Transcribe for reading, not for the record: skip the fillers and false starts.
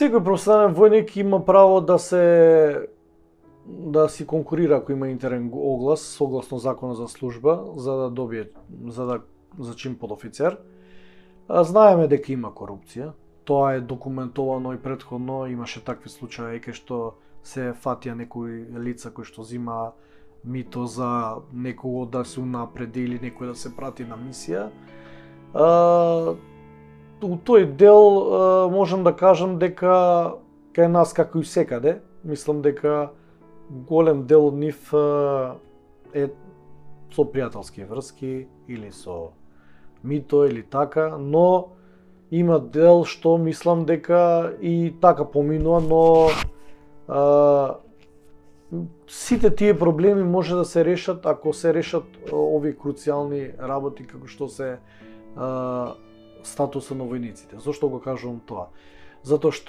Секој професионален војник има право да си конкурира ако има интерен оглас согласно законот за служба за да добие за чин подофицер. Знаеме дека има корупција. Тоа е документовано и претходно, имаше такви случаи кај што се фатија некои лица кои што зима мито за некого да се унапреди или некој да се прати на мисија. У тој дел можам да кажам дека кај нас како и секаде, мислам дека голем дел од нив е со пријателски врски или со мито или така, но има дел што мислам дека и така поминува, но сите тие проблеми може да се решат ако се решат овие круцијални работи како што се статусот на војниците. Зошто го кажувам тоа? Затоа што